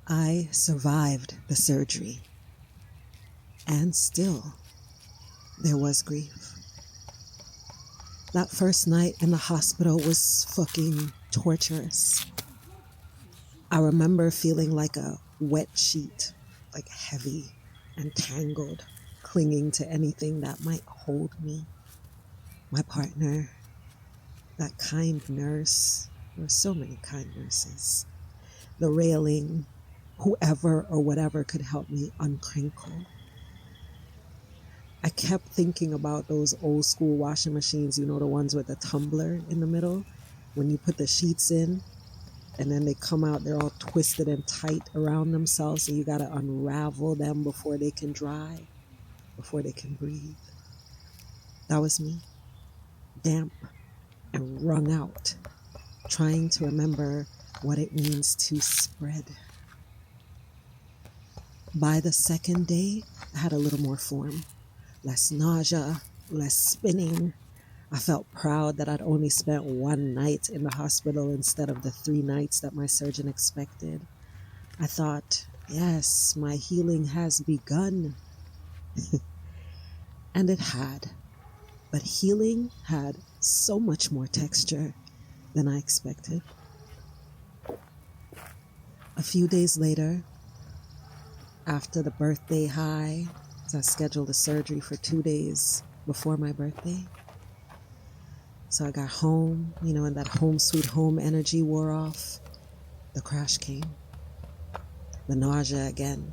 I survived the surgery, and still there was grief. That first night in the hospital was fucking torturous. I remember feeling like a wet sheet, like heavy and tangled, clinging to anything that might hold me. My partner, that kind nurse, there were so many kind nurses, the railing, whoever or whatever could help me uncrinkle. I kept thinking about those old school washing machines, you know, the ones with the tumbler in the middle, when you put the sheets in and then they come out, they're all twisted and tight around themselves, so you got to unravel them before they can dry, before they can breathe. That was me, damp and wrung out, trying to remember what it means to spread. By the second day, I had a little more form, less nausea, less spinning. I felt proud that I'd only spent one night in the hospital instead of the 3 nights that my surgeon expected. I thought, yes, my healing has begun. And it had. But healing had so much more texture than I expected. A few days later, after the birthday high, I scheduled a surgery for 2 days before my birthday. So I got home, and that home sweet home energy wore off. The crash came. The nausea again.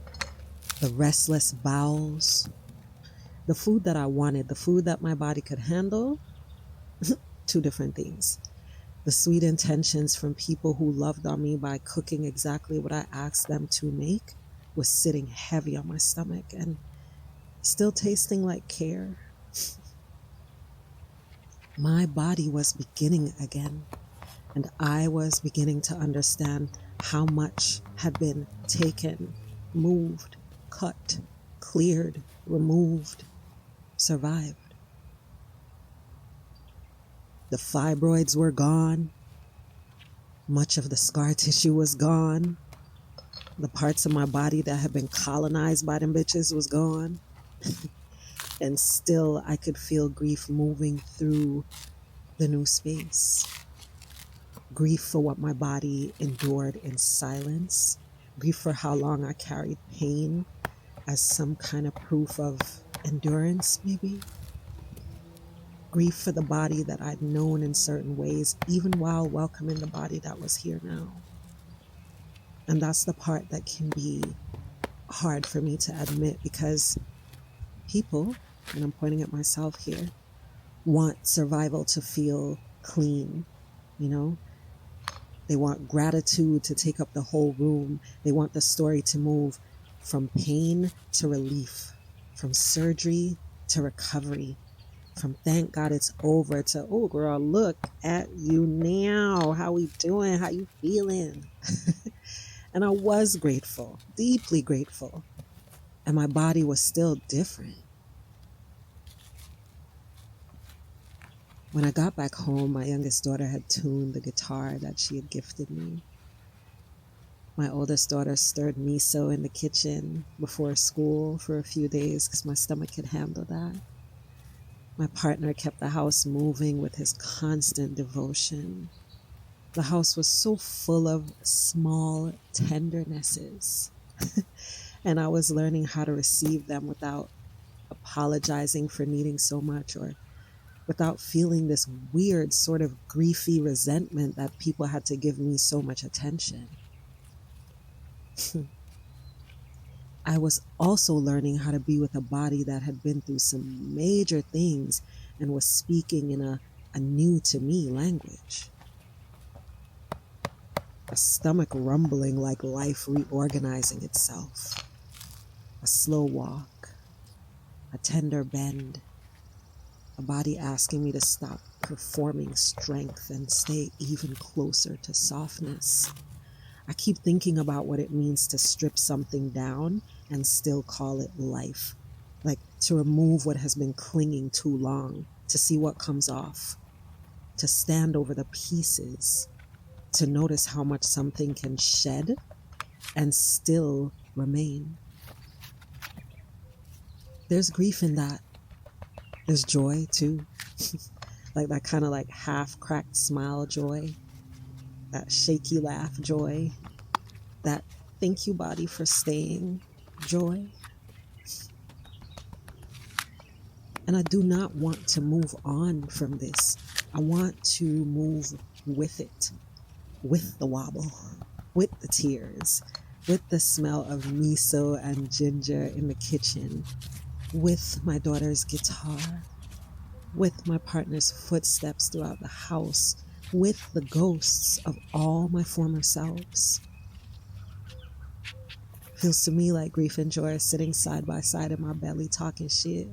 The restless bowels. The food that I wanted, the food that my body could handle. 2 different things. The sweet intentions from people who loved on me by cooking exactly what I asked them to make was sitting heavy on my stomach and still tasting like care. My body was beginning again, and I was beginning to understand how much had been taken, moved, cut, cleared, removed, survived. The fibroids were gone. Much of the scar tissue was gone. The parts of my body that had been colonized by them bitches was gone. And still I could feel grief moving through the new space. Grief for what my body endured in silence. Grief for how long I carried pain as some kind of proof of endurance, maybe. Grief for the body that I'd known in certain ways, even while welcoming the body that was here now. And that's the part that can be hard for me to admit, because people, and I'm pointing at myself here, want survival to feel clean, They want gratitude to take up the whole room. They want the story to move from pain to relief, from surgery to recovery, from thank God it's over to, oh girl, look at you now. How we doing? How you feeling? And I was grateful, deeply grateful. And my body was still different. When I got back home, my youngest daughter had tuned the guitar that she had gifted me. My oldest daughter stirred miso in the kitchen before school for a few days because my stomach could handle that. My partner kept the house moving with his constant devotion. The house was so full of small tendernesses. And I was learning how to receive them without apologizing for needing so much, or without feeling this weird sort of griefy resentment that people had to give me so much attention. I was also learning how to be with a body that had been through some major things and was speaking in a new to me language. A stomach rumbling like life reorganizing itself. A slow walk. A tender bend. A body asking me to stop performing strength and stay even closer to softness. I keep thinking about what it means to strip something down and still call it life. Like to remove what has been clinging too long, to see what comes off, to stand over the pieces, to notice how much something can shed and still remain. There's grief in that. There's joy too. Like that kind of like half cracked smile joy, that shaky laugh joy, that thank you body for staying joy. And I do not want to move on from this. I want to move with it, with the wobble, with the tears, with the smell of miso and ginger in the kitchen, with my daughter's guitar, with my partner's footsteps throughout the house, with the ghosts of all my former selves. Feels to me like grief and joy are sitting side by side in my belly talking shit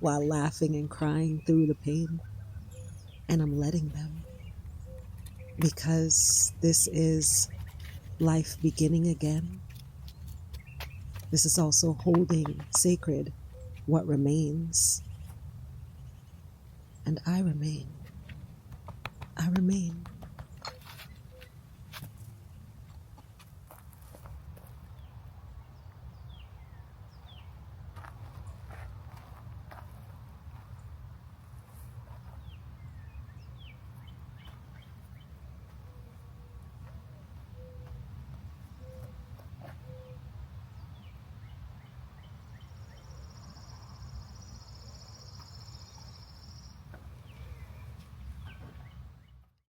while laughing and crying through the pain. And I'm letting them, because this is life beginning again. This is also holding sacred what remains. And I remain. I remain.